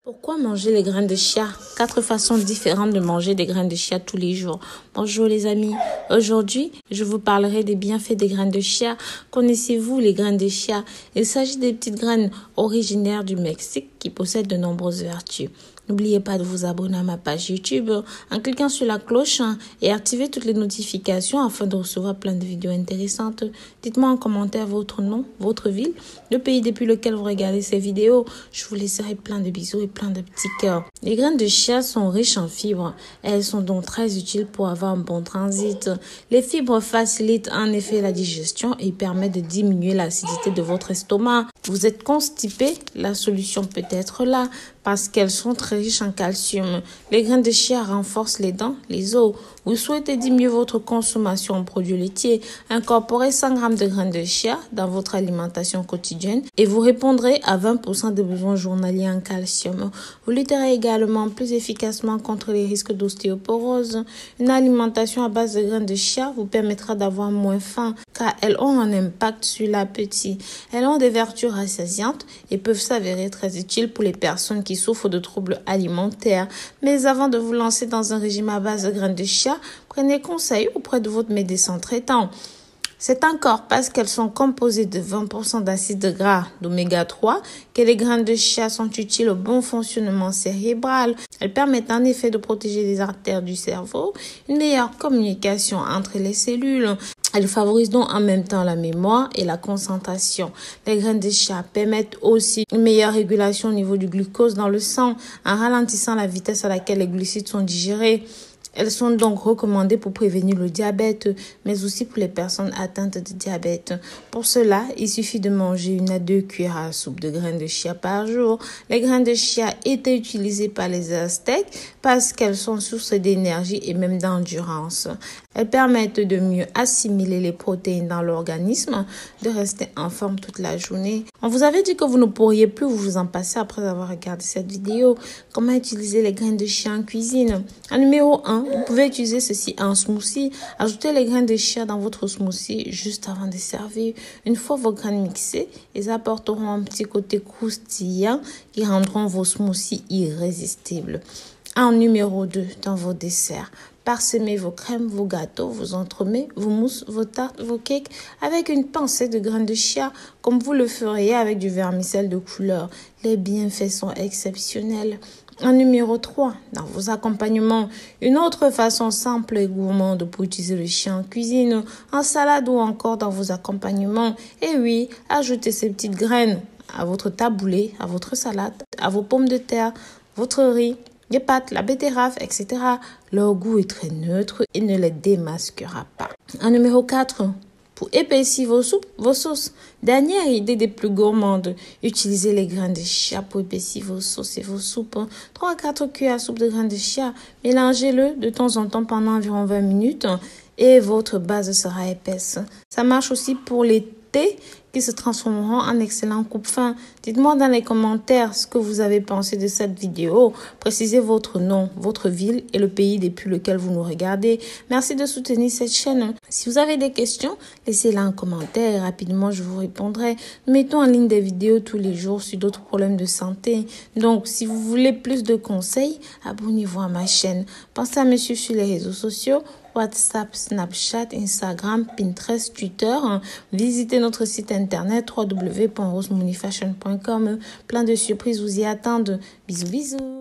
Pourquoi manger les graines de chia? 4 façons différentes de manger des graines de chia tous les jours. Bonjour les amis, aujourd'hui je vous parlerai des bienfaits des graines de chia. Connaissez-vous les graines de chia? Il s'agit des petites graines originaires du Mexique qui possèdent de nombreuses vertus. N'oubliez pas de vous abonner à ma page YouTube en cliquant sur la cloche et activer toutes les notifications afin de recevoir plein de vidéos intéressantes. Dites-moi en commentaire votre nom, votre ville, le pays depuis lequel vous regardez ces vidéos. Je vous laisserai plein de bisous et plein de petits cœurs. Les graines de chia sont riches en fibres. Elles sont donc très utiles pour avoir un bon transit. Les fibres facilitent en effet la digestion et permettent de diminuer l'acidité de votre estomac. Vous êtes constipé? La solution peut être là parce qu'elles sont très riches en calcium. Les graines de chia renforcent les dents, les os. Vous souhaitez diminuer votre consommation en produits laitiers? Incorporez 100 g de graines de chia dans votre alimentation quotidienne et vous répondrez à 20% des besoins journaliers en calcium. Vous lutterez également plus efficacement contre les risques d'ostéoporose. Une alimentation à base de graines de chia vous permettra d'avoir moins faim car elles ont un impact sur l'appétit. Elles ont des vertus rassasiantes et peuvent s'avérer très utiles pour les personnes qui souffrent de troubles alimentaires. Mais avant de vous lancer dans un régime à base de graines de chia, prenez conseil auprès de votre médecin traitant. C'est encore parce qu'elles sont composées de 20% d'acides gras d'oméga 3 que les graines de chia sont utiles au bon fonctionnement cérébral. Elles permettent en effet de protéger les artères du cerveau, une meilleure communication entre les cellules. Elles favorisent donc en même temps la mémoire et la concentration. Les graines de chia permettent aussi une meilleure régulation au niveau du glucose dans le sang en ralentissant la vitesse à laquelle les glucides sont digérés. Elles sont donc recommandées pour prévenir le diabète, mais aussi pour les personnes atteintes de diabète. Pour cela, il suffit de manger 1 à 2 cuillères à soupe de graines de chia par jour. Les graines de chia étaient utilisées par les Aztèques parce qu'elles sont source d'énergie et même d'endurance. Elles permettent de mieux assimiler les protéines dans l'organisme, de rester en forme toute la journée. On vous avait dit que vous ne pourriez plus vous en passer après avoir regardé cette vidéo. Comment utiliser les graines de chia en cuisine? En numéro 1, vous pouvez utiliser ceci en smoothie. Ajoutez les graines de chia dans votre smoothie juste avant de servir. Une fois vos graines mixées, elles apporteront un petit côté croustillant qui rendront vos smoothies irrésistibles. En numéro 2, dans vos desserts, parsemez vos crèmes, vos gâteaux, vos entremets, vos mousses, vos tartes, vos cakes avec une pincée de graines de chia comme vous le feriez avec du vermicelle de couleur. Les bienfaits sont exceptionnels. En numéro 3, dans vos accompagnements, une autre façon simple et gourmande pour utiliser le chia en cuisine, en salade ou encore dans vos accompagnements. Et oui, ajoutez ces petites graines à votre taboulé, à votre salade, à vos pommes de terre, votre riz, les pâtes, la betterave, etc. Leur goût est très neutre et ne les démasquera pas. En numéro 4, pour épaissir vos soupes, vos sauces. Dernière idée des plus gourmandes, utilisez les graines de chia pour épaissir vos sauces et vos soupes. 3 à 4 cuillères à soupe de graines de chia. Mélangez-le de temps en temps pendant environ 20 minutes et votre base sera épaisse. Ça marche aussi pour les thés qui se transformeront en excellent coupe-faim. Dites-moi dans les commentaires ce que vous avez pensé de cette vidéo. Précisez votre nom, votre ville et le pays depuis lequel vous nous regardez. Merci de soutenir cette chaîne. Si vous avez des questions, laissez-les en commentaire et rapidement je vous répondrai. Nous mettons en ligne des vidéos tous les jours sur d'autres problèmes de santé. Donc, si vous voulez plus de conseils, abonnez-vous à ma chaîne. Pensez à me suivre sur les réseaux sociaux. WhatsApp, Snapchat, Instagram, Pinterest, Twitter. Visitez notre site internet www.rosemoneyfashion.com. Plein de surprises vous y attendent. Bisous, bisous.